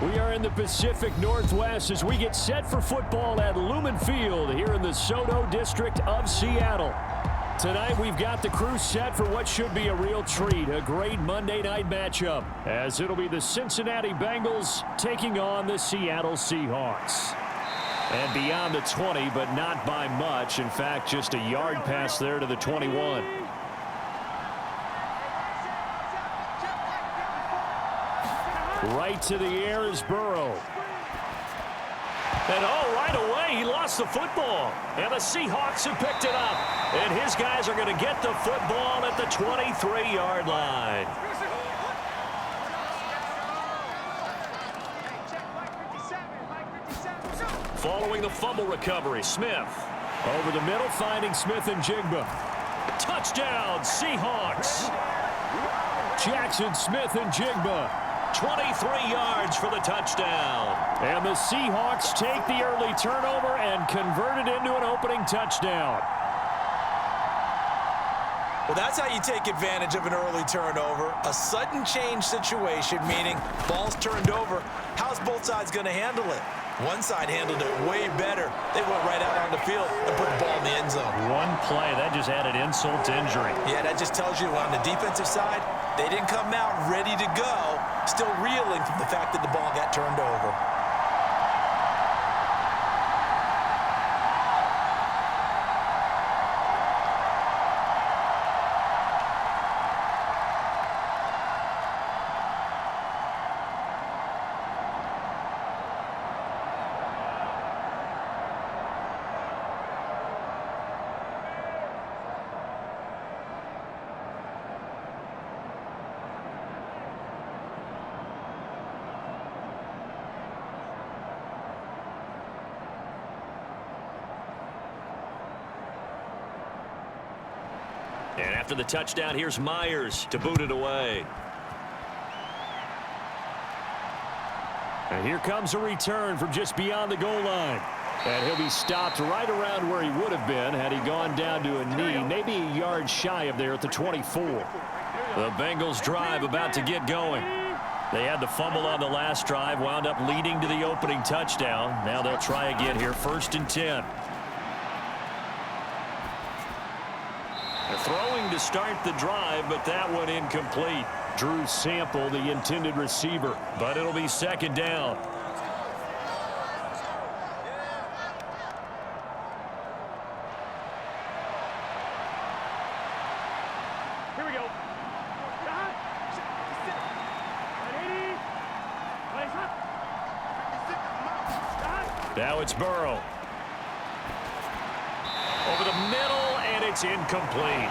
We are in the Pacific Northwest as we get set for football at Lumen Field here in the Soto District of Seattle. Tonight we've got the crew set for what should be a real treat, a great Monday night matchup, as it'll be the Cincinnati Bengals taking on the Seattle Seahawks. And beyond the 20, but not by much. In fact, just a yard pass there to the 21. Right to the air is Burrow. And right away, he lost the football. And the Seahawks have picked it up. And his guys are going to get the football at the 23-yard line. Following the fumble recovery, Smith. Over the middle, finding Smith and Jigba. Touchdown, Seahawks. Jackson Smith and Jigba. 23 yards for the touchdown. And the Seahawks take the early turnover and convert it into an opening touchdown. Well, that's how you take advantage of an early turnover. A sudden change situation, meaning ball's turned over. How's both sides going to handle it? One side handled it way better. They went right out on the field and put the ball in the end zone. One play, that just added insult to injury. Yeah, that just tells you on the defensive side, they didn't come out ready to go, still reeling from the fact that the ball got turned over. And after the touchdown, here's Myers to boot it away. And here comes a return from just beyond the goal line. And he'll be stopped right around where he would have been had he gone down to a knee, maybe a yard shy of there at the 24. The Bengals drive about to get going. They had the fumble on the last drive, wound up leading to the opening touchdown. Now they'll try again here, 1st and 10. Throwing to start the drive, but that one incomplete. Drew Sample, the intended receiver, but it'll be 2nd down. Here we go. Now it's Burrow. Over the middle, and it's incomplete.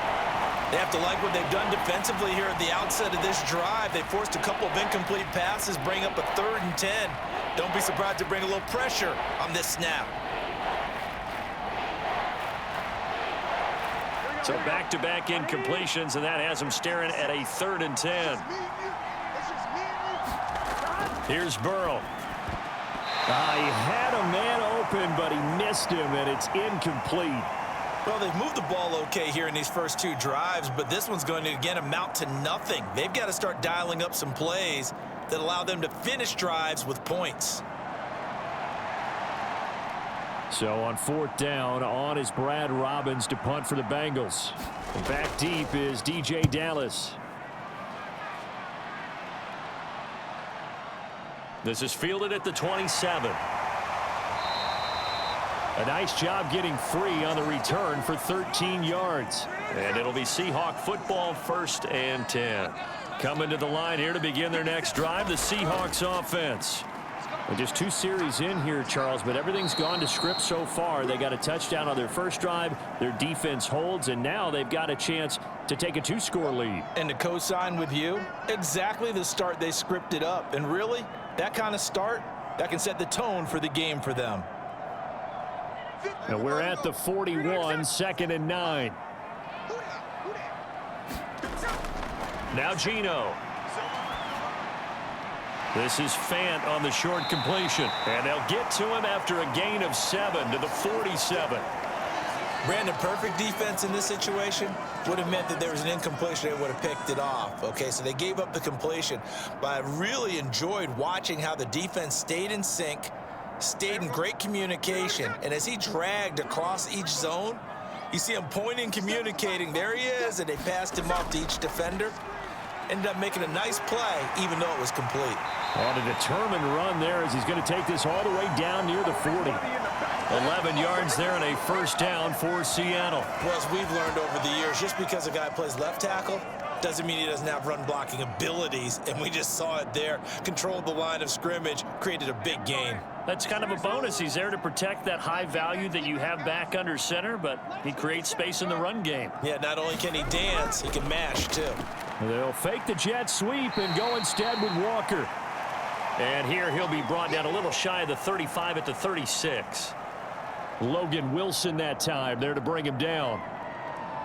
They have to like what they've done defensively here at the outset of this drive. They forced a couple of incomplete passes, bring up a 3rd and 10. Don't be surprised to bring a little pressure on this snap. So back-to-back incompletions, and that has them staring at a 3rd and 10. Here's Burrow. He had a man open, but he missed him, and it's incomplete. Well, they've moved the ball okay here in these first 2 drives, but this one's going to, again, amount to nothing. They've got to start dialing up some plays that allow them to finish drives with points. So on 4th down, on is Brad Robbins to punt for the Bengals. And back deep is DJ Dallas. This is fielded at the 27. A nice job getting free on the return for 13 yards. And it'll be Seahawk football, 1st and 10. Coming to the line here to begin their next drive, the Seahawks offense. And just 2 series in here, Charles, but everything's gone to script so far. They got a touchdown on their first drive. Their defense holds, and now they've got a chance to take a 2-score lead. And to co-sign with you, exactly the start they scripted up. And really, that kind of start, that can set the tone for the game for them. And we're at the 41, 2nd and 9. Now Geno. This is Fant on the short completion. And they'll get to him after a gain of 7 to the 47. Brandon, perfect defense in this situation would have meant that there was an incompletion. They would have picked it off. Okay, so they gave up the completion. But I really enjoyed watching how the defense stayed in sync, stayed in great communication. And as he dragged across each zone, you see him pointing, communicating. There he is, and they passed him off to each defender. Ended up making a nice play, even though it was complete. On a determined run there as he's going to take this all the way down near the 40. 11 yards there and a first down for Seattle. Well, as we've learned over the years, just because a guy plays left tackle doesn't mean he doesn't have run blocking abilities, and we just saw it there. Controlled the line of scrimmage, created a big gain. That's kind of a bonus. He's there to protect that high value that you have back under center, but he creates space in the run game. Yeah, not only can he dance, he can mash too. They'll fake the jet sweep and go instead with Walker. And here he'll be brought down a little shy of the 35 at the 36. Logan Wilson that time there to bring him down.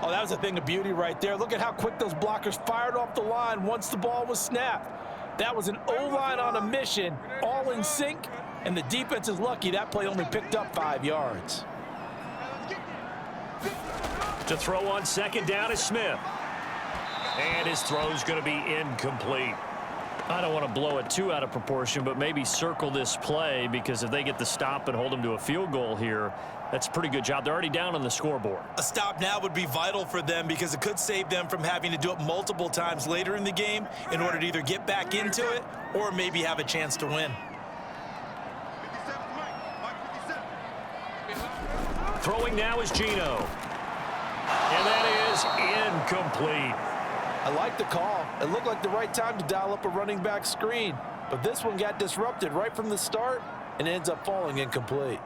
Oh, that was a thing of beauty right there. Look at how quick those blockers fired off the line once the ball was snapped. That was an O-line on a mission, all in sync, and the defense is lucky that play only picked up 5 yards. To throw on second down is Smith. And his throw's going to be incomplete. I don't want to blow it too out of proportion, but maybe circle this play, because if they get the stop and hold them to a field goal here, that's a pretty good job. They're already down on the scoreboard. A stop now would be vital for them, because it could save them from having to do it multiple times later in the game in order to either get back into it or maybe have a chance to win. Throwing now is Geno. And that is incomplete. I like the call. It looked like the right time to dial up a running back screen, but this one got disrupted right from the start and ends up falling incomplete.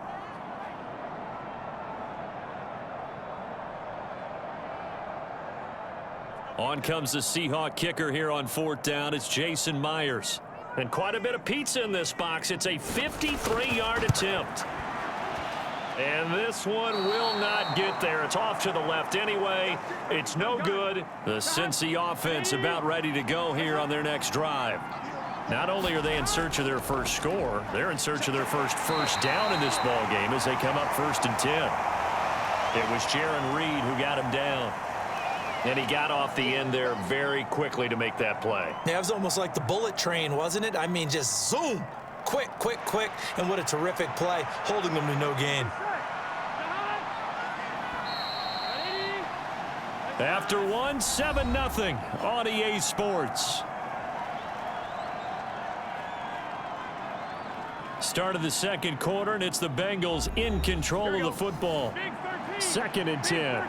On comes the Seahawk kicker here on fourth down. It's Jason Myers. And quite a bit of pizza in this box. It's a 53-yard attempt. And this one will not get there. It's off to the left anyway. It's no good. The Cincy offense about ready to go here on their next drive. Not only are they in search of their first score, they're in search of their first down in this ball game as they come up 1st and 10. It was Jaron Reed who got him down. And he got off the end there very quickly to make that play. Yeah, it was almost like the bullet train, wasn't it? I mean, just zoom. Quick, quick, quick. And what a terrific play, holding them to no gain. After one, 7-0 on EA Sports. Start of the second quarter, and it's the Bengals in control of the football. 2nd and 10.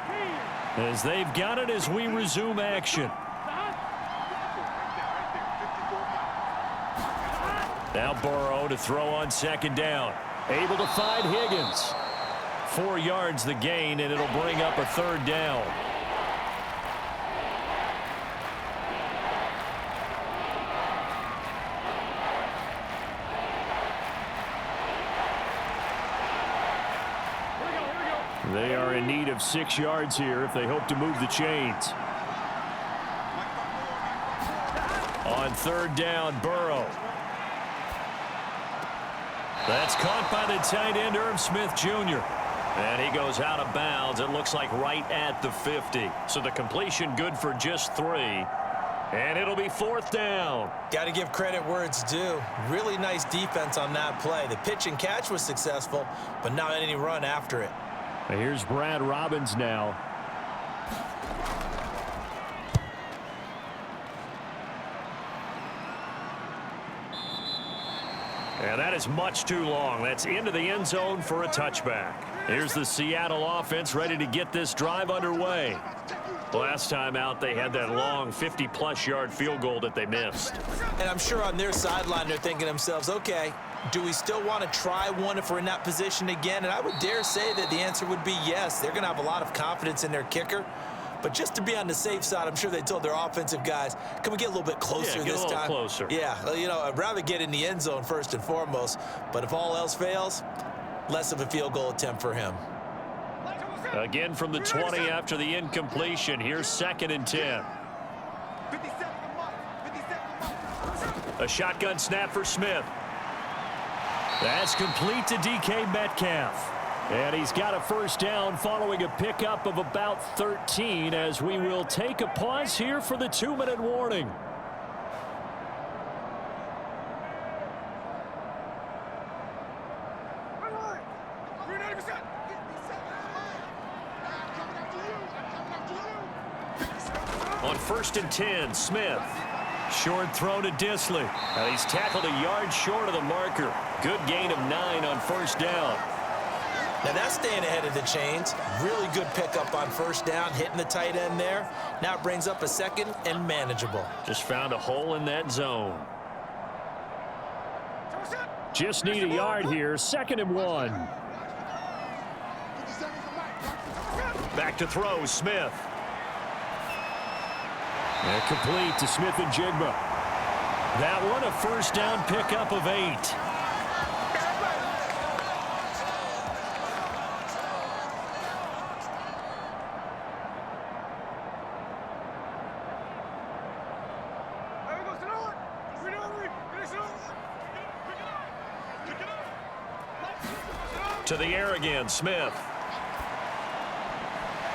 As they've got it as we resume action. Now Burrow to throw on second down. Able to find Higgins. 4 yards the gain, and it'll bring up a 3rd down. They are in need of 6 yards here if they hope to move the chains. On 3rd down, Burrow. That's caught by the tight end, Irv Smith Jr. And he goes out of bounds. It looks like right at the 50. So the completion good for just 3. And it'll be 4th down. Got to give credit where it's due. Really nice defense on that play. The pitch and catch was successful, but not any run after it. Here's Brad Robbins now. And that is much too long. That's into the end zone for a touchback. Here's the Seattle offense ready to get this drive underway. Last time out, they had that long 50-plus yard field goal that they missed. And I'm sure on their sideline, they're thinking to themselves, okay, do we still want to try one if we're in that position again? And I would dare say that the answer would be yes. They're going to have a lot of confidence in their kicker. But just to be on the safe side, I'm sure they told their offensive guys, can we get a little bit closer this time? Yeah, get a little closer. Yeah, you know, I'd rather get in the end zone first and foremost. But if all else fails, less of a field goal attempt for him. Again from the 20 after the incompletion. Here's 2nd and 10. A shotgun snap for Smith. That's complete to DK Metcalf. And he's got a first down following a pickup of about 13 as we will take a pause here for the 2-minute warning. On 1st and 10, Smith. Short throw to Disley. Now he's tackled a yard short of the marker. Good gain of 9 on first down. Now that's staying ahead of the chains. Really good pickup on first down, hitting the tight end there. Now it brings up a second and manageable. Just found a hole in that zone. Just need a yard here. 2nd and 1. Back to throw, Smith. And complete to Smith and Jigba. That one a first down pickup of 8. To the air again, Smith.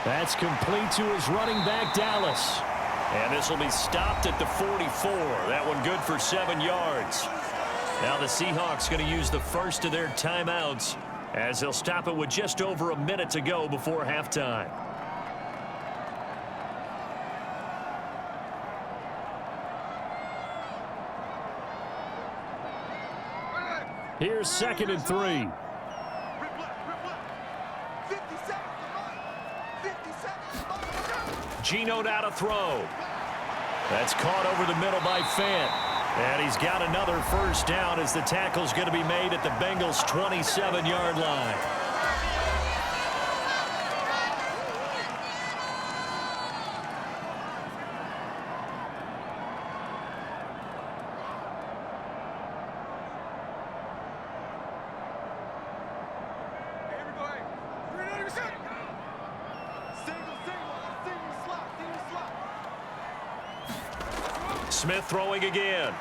That's complete to his running back, Dallas. And this will be stopped at the 44. That one good for 7 yards. Now the Seahawks going to use the first of their timeouts as they'll stop it with just over a minute to go before halftime. Here's 2nd and 3. Geno now to throw. That's caught over the middle by Fant. And he's got another first down as the tackle's going to be made at the Bengals' 27-yard line. Smith throwing again.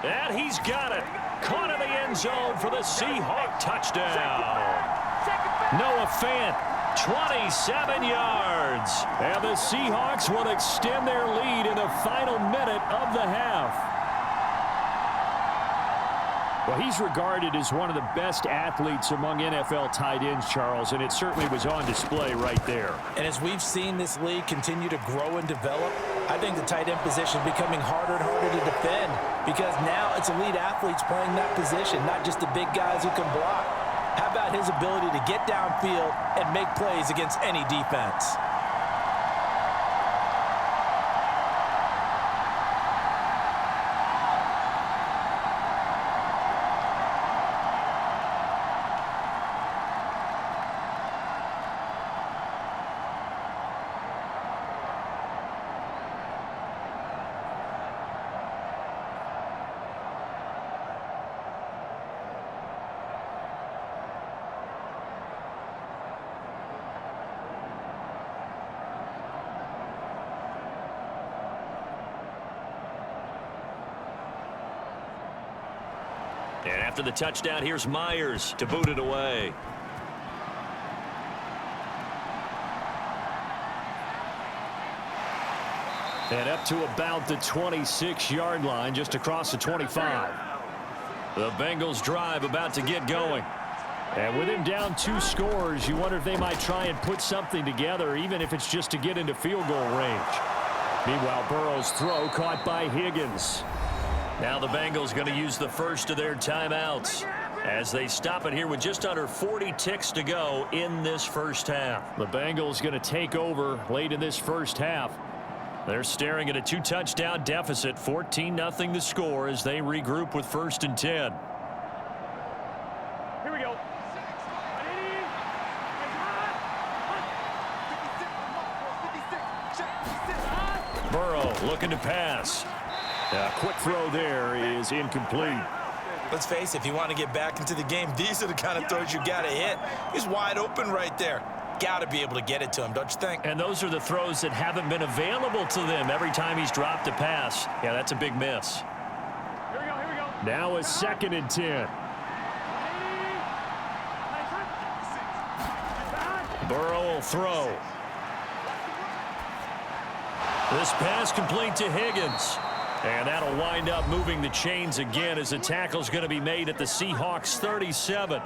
And he's got it. Caught in the end zone for the Seahawk touchdown. Noah Fant, 27 yards. And the Seahawks will extend their lead in the final minute of the half. Well, he's regarded as one of the best athletes among NFL tight ends, Charles, and it certainly was on display right there. And as we've seen this league continue to grow and develop, I think the tight end position is becoming harder and harder to defend because now it's elite athletes playing that position, not just the big guys who can block. How about his ability to get downfield and make plays against any defense? And after the touchdown, here's Myers to boot it away. And up to about the 26-yard line, just across the 25. The Bengals drive about to get going. And with him down 2 scores, you wonder if they might try and put something together, even if it's just to get into field goal range. Meanwhile, Burrow's throw caught by Higgins. Now the Bengals going to use the first of their timeouts as they stop it here with just under 40 ticks to go in this first half. The Bengals going to take over late in this first half. They're staring at a 2-touchdown deficit, 14-0 the score as they regroup with 1st and 10. Here we go. Burrow looking to pass. A quick throw there is incomplete. Let's face it, if you want to get back into the game, these are the kind of throws you got to hit. He's wide open right there. Got to be able to get it to him, don't you think? And those are the throws that haven't been available to them every time he's dropped a pass. Yeah, that's a big miss. Here we go, here we go. Now a 2nd and 10. Burrow will throw. This pass complete to Higgins. And that'll wind up moving the chains again as the tackle's going to be made at the Seahawks 37.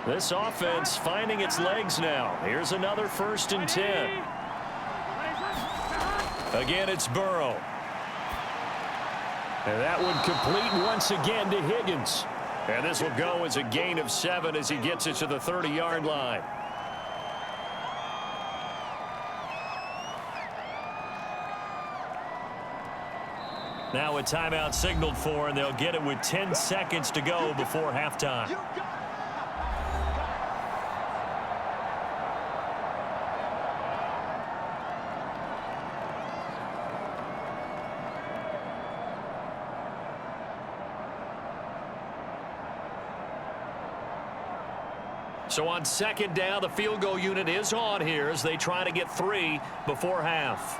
This offense finding its legs now. Here's another 1st and 10. Again, it's Burrow. And that one complete once again to Higgins. And this will go as a gain of 7 as he gets it to the 30-yard line. Now a timeout signaled for, and they'll get it with 10 seconds to go before halftime. So on 2nd down, the field goal unit is on here as they try to get 3 before half.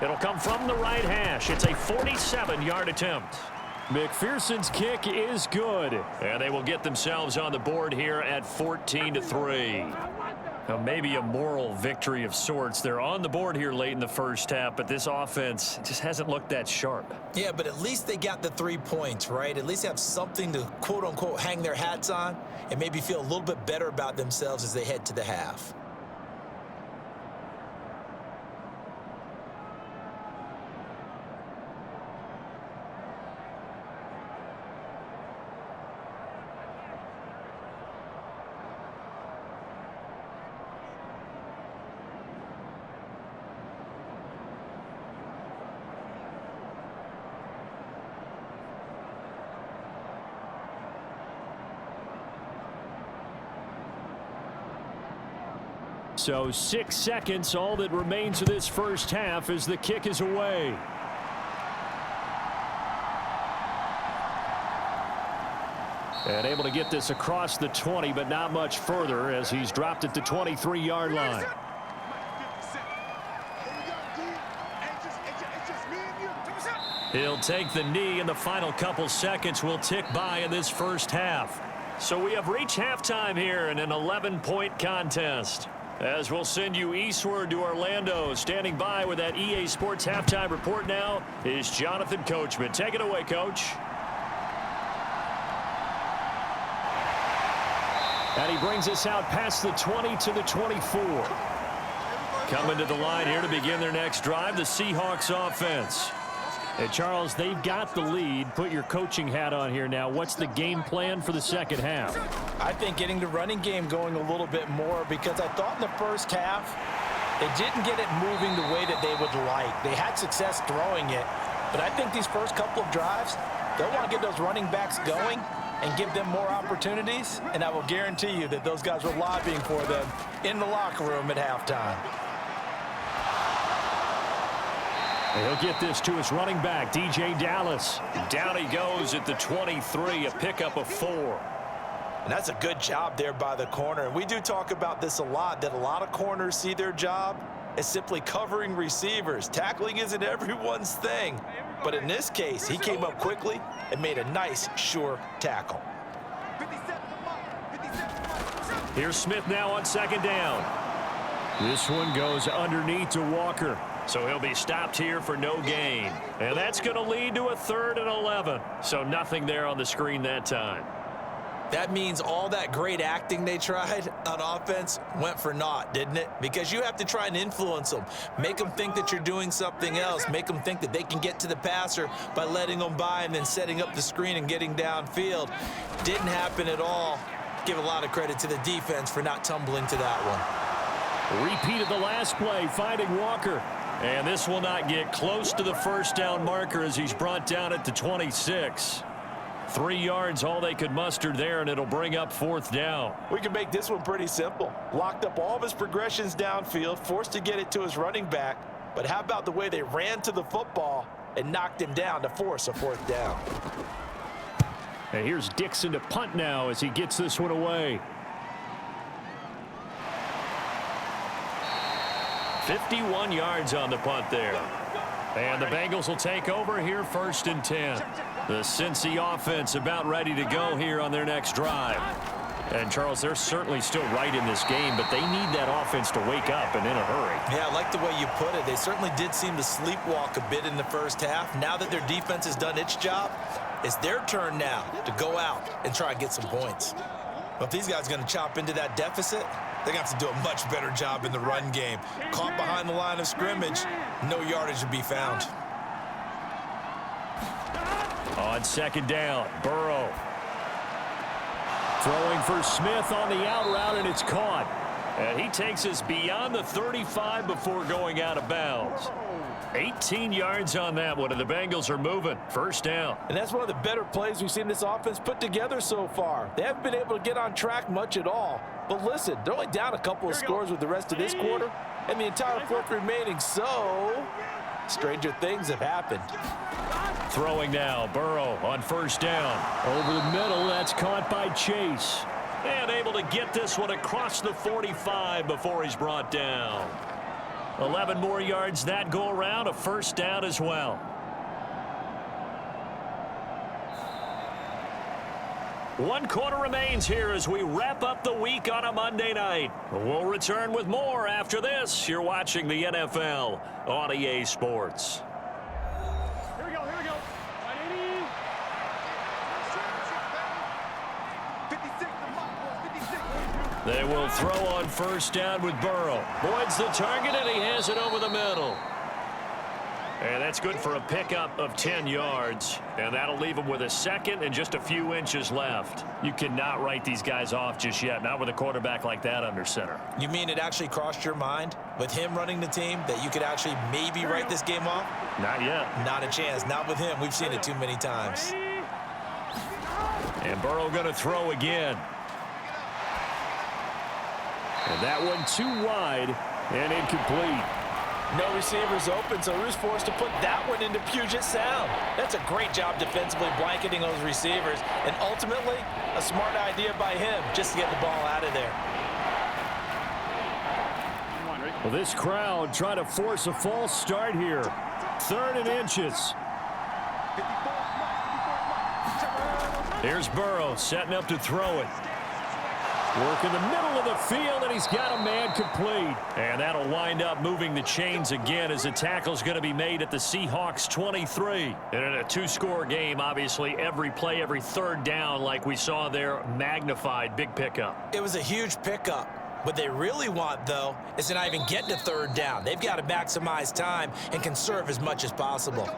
It'll come from the right hash. It's a 47-yard attempt. McPherson's kick is good. And they will get themselves on the board here at 14-3. Now maybe a moral victory of sorts. They're on the board here late in the first half, but this offense just hasn't looked that sharp. Yeah, but at least they got the 3 points, right? At least have something to, quote-unquote, hang their hats on and maybe feel a little bit better about themselves as they head to the half. So 6 seconds, all that remains of this first half as the kick is away. And able to get this across the 20, but not much further as he's dropped at the 23-yard line. He'll take the knee, and the final couple seconds will tick by in this first half. So we have reached halftime here in an 11-point contest. As we'll send you eastward to Orlando, standing by with that EA Sports halftime report now is Jonathan Coachman. Take it away, Coach. And he brings us out past the 20 to the 24. Coming to the line here to begin their next drive, the Seahawks offense. And Charles, they've got the lead. Put your coaching hat on here now. What's the game plan for the second half? I think getting the running game going a little bit more, because I thought in the first half they didn't get it moving the way that they would like. They had success throwing it, but I think these first couple of drives, they'll want to get those running backs going and give them more opportunities, and I will guarantee you that those guys were lobbying for them in the locker room at halftime. He'll get this to his running back, DJ Dallas. Down he goes at the 23, a pickup of 4. And that's a good job there by the corner. And we do talk about this a lot, that a lot of corners see their job as simply covering receivers. Tackling isn't everyone's thing. But in this case, he came up quickly and made a nice, sure tackle. Here's Smith now on 2nd down. This one goes underneath to Walker. So he'll be stopped here for no gain. And that's going to lead to a 3rd and 11. So nothing there on the screen that time. That means all that great acting they tried on offense went for naught, didn't it? Because you have to try and influence them. Make them think that you're doing something else. Make them think that they can get to the passer by letting them by and then setting up the screen and getting downfield. Didn't happen at all. Give a lot of credit to the defense for not tumbling to that one. Repeat of the last play, finding Walker. And this will not get close to the first down marker as he's brought down at the 26. 3 yards, all they could muster there, and it'll bring up 4th down. We can make this one pretty simple. Locked up all of his progressions downfield, forced to get it to his running back. But how about the way they ran to the football and knocked him down to force a 4th down? And here's Dixon to punt now as he gets this one away. 51 yards on the punt there. And the Bengals will take over here 1st and 10. The Cincy offense about ready to go here on their next drive. And, Charles, they're certainly still right in this game, but they need that offense to wake up and in a hurry. Yeah, I like the way you put it. They certainly did seem to sleepwalk a bit in the first half. Now that their defense has done its job, it's their turn now to go out and try and get some points. But if these guys are going to chop into that deficit, they're going to have to do a much better job in the run game. Caught behind the line of scrimmage, no yardage to be found. On 2nd down, Burrow. Throwing for Smith on the out route, and it's caught. And he takes us beyond the 35 before going out of bounds. 18 yards on that one, and the Bengals are moving. 1st down. And that's one of the better plays we've seen this offense put together so far. They haven't been able to get on track much at all. But listen, they're only down a couple of scores with the rest of this quarter, and the entire 4th remaining, so stranger things have happened. Throwing now, Burrow on 1st down. Over the middle, that's caught by Chase. And able to get this one across the 45 before he's brought down. 11 more yards that go around, a 1st down as well. One quarter remains here as we wrap up the week on a Monday night. We'll return with more after this. You're watching the NFL on EA Sports. Here we go. 180. 56. They will throw on 1st down with Burrow. Boyd's the target, and he has it over the middle. And that's good for a pickup of 10 yards. And that'll leave him with a 2nd and just a few inches left. You cannot write these guys off just yet, not with a quarterback like that under center. You mean it actually crossed your mind with him running the team that you could actually maybe write this game off? Not yet. Not a chance. Not with him. We've seen it too many times. And Burrow going to throw again. And that one too wide and incomplete. No receivers open, so Rue's forced to put that one into Puget Sound. That's a great job defensively blanketing those receivers, and ultimately a smart idea by him just to get the ball out of there. Well, this crowd trying to force a false start here. 3rd and inches. Here's Burrow setting up to throw it. Work in the middle of the field, and he's got a man complete. And that'll wind up moving the chains again as the tackle's going to be made at the Seahawks 23. And in a 2-score game, obviously, every play, every 3rd down, like we saw there, magnified, big pickup. It was a huge pickup. What they really want, though, is to not even get to 3rd down. They've got to maximize time and conserve as much as possible.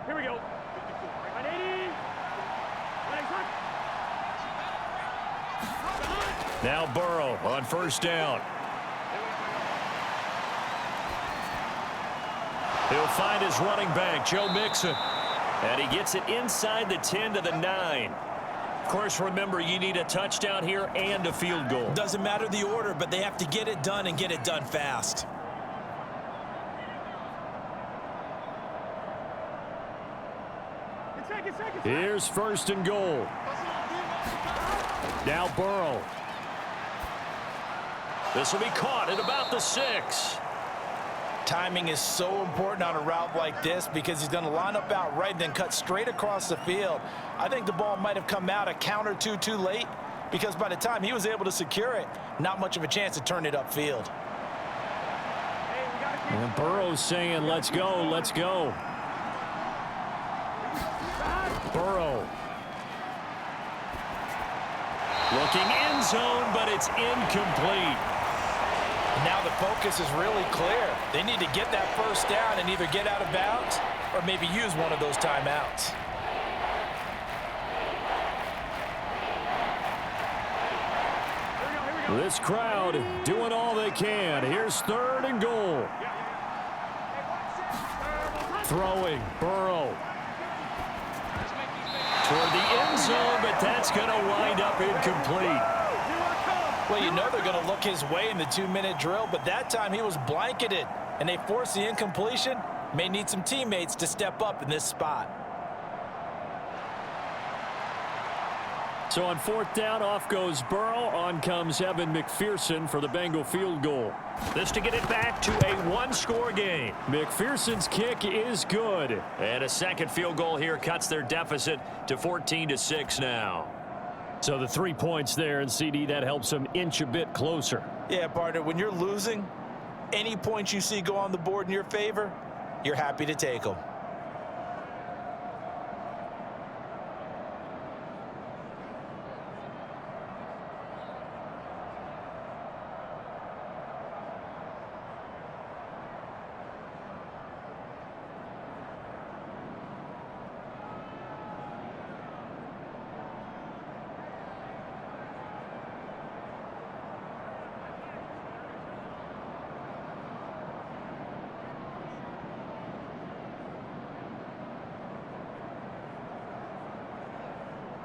Here we go. 180. Now Burrow on 1st down. He'll find his running back, Joe Mixon. And he gets it inside the 10 to the 9. Of course, remember, you need a touchdown here and a field goal. Doesn't matter the order, but they have to get it done and get it done fast. Here's 1st and goal. Now Burrow. This will be caught at about the 6. Timing is so important on a route like this because he's going to line up out right and then cut straight across the field. I think the ball might have come out a count or two too late because by the time he was able to secure it, not much of a chance to turn it upfield. And Burrow's saying, let's go, let's go. Burrow. Looking end zone, but it's incomplete. Now the focus is really clear. They need to get that 1st down and either get out of bounds or maybe use one of those timeouts. This crowd doing all they can. Here's 3rd and goal. Throwing, Burrow. Toward the end zone, but that's going to wind up incomplete. Well, you know they're going to look his way in the 2-minute drill, but that time he was blanketed, and they forced the incompletion. May need some teammates to step up in this spot. So on 4th down, off goes Burrow. On comes Evan McPherson for the Bengal field goal. This to get it back to a 1-score game. McPherson's kick is good. And a second field goal here cuts their deficit to 14-6 now. So the 3 points there, and CD, that helps them inch a bit closer. Yeah, partner, when you're losing, any points you see go on the board in your favor, you're happy to take them.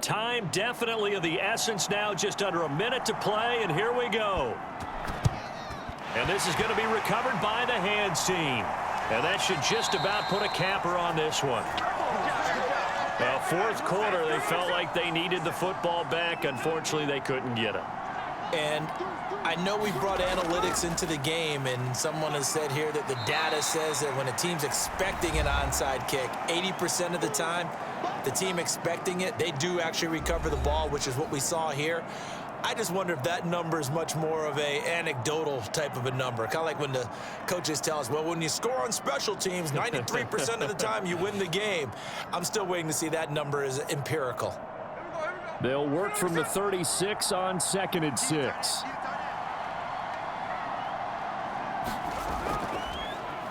Time definitely of the essence now, just under a minute to play, and here we go. And this is going to be recovered by the hands team. And that should just about put a capper on this one. Well, 4th quarter, they felt like they needed the football back. Unfortunately, they couldn't get it. And I know we brought analytics into the game, and someone has said here that the data says that when a team's expecting an onside kick, 80% of the time, the team expecting it, they do actually recover the ball, which is what we saw here. I just wonder if that number is much more of a anecdotal type of a number. Kind of like when the coaches tell us, well, when you score on special teams, 93% of the time you win the game. I'm still waiting to see that number is empirical. They'll work from the 36 on 2nd and 6.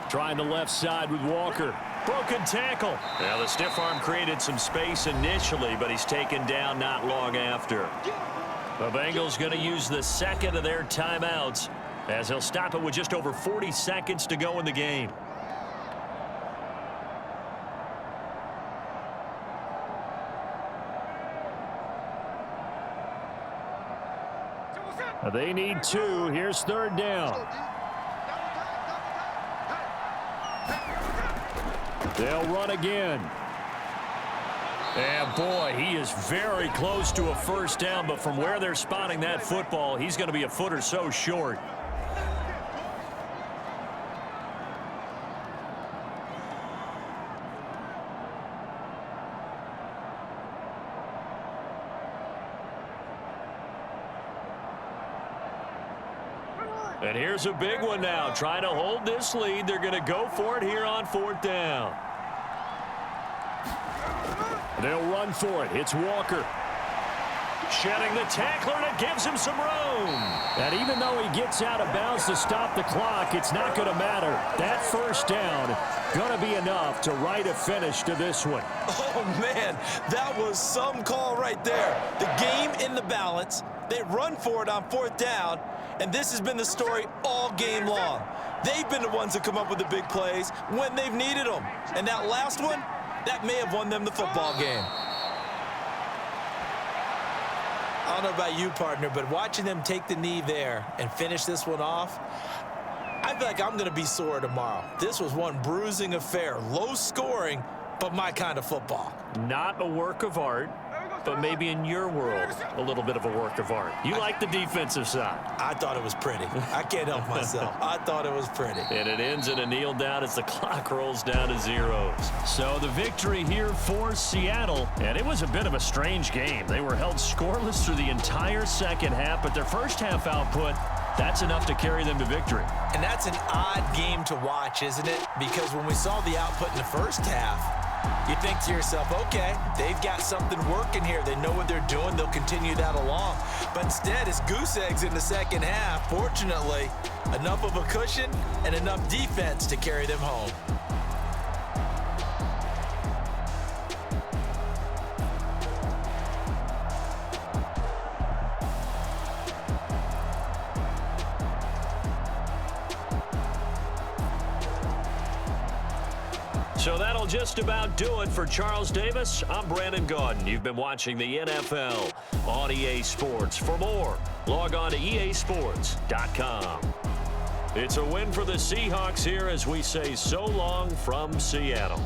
Trying the left side with Walker. Broken tackle. Now the stiff arm created some space initially, but he's taken down not long after. The Bengals going to use the second of their timeouts as he'll stop it with just over 40 seconds to go in the game. They need 2. Here's 3rd down. They'll run again. And boy, he is very close to a 1st down, but from where they're spotting that football, he's going to be a foot or so short. And here's a big one now. Trying to hold this lead. They're going to go for it here on 4th down. They'll run for it. It's Walker. Shedding the tackler, and it gives him some room. And even though he gets out of bounds to stop the clock, it's not going to matter. That 1st down going to be enough to write a finish to this one. Oh, man, that was some call right there. The game in the balance. They run for it on 4th down, and this has been the story all game long. They've been the ones that come up with the big plays when they've needed them. And that last one, that may have won them the football game. I don't know about you, partner, but watching them take the knee there and finish this one off, I feel like I'm going to be sore tomorrow. This was one bruising affair. Low scoring, but my kind of football. Not a work of art, but maybe in your world, a little bit of a work of art. You like the defensive side. I thought it was pretty. I can't help myself. I thought it was pretty. And it ends in a kneel down as the clock rolls down to zeros. So the victory here for Seattle, and it was a bit of a strange game. They were held scoreless through the entire second half, but their first half output, that's enough to carry them to victory. And that's an odd game to watch, isn't it? Because when we saw the output in the first half, you think to yourself, okay, they've got something working here. They know what they're doing. They'll continue that along. But instead, it's goose eggs in the second half. Fortunately, enough of a cushion and enough defense to carry them home. So that'll just about do it for Charles Davis. I'm Brandon Gaudin. You've been watching the NFL on EA Sports. For more, log on to easports.com. It's a win for the Seahawks here as we say so long from Seattle.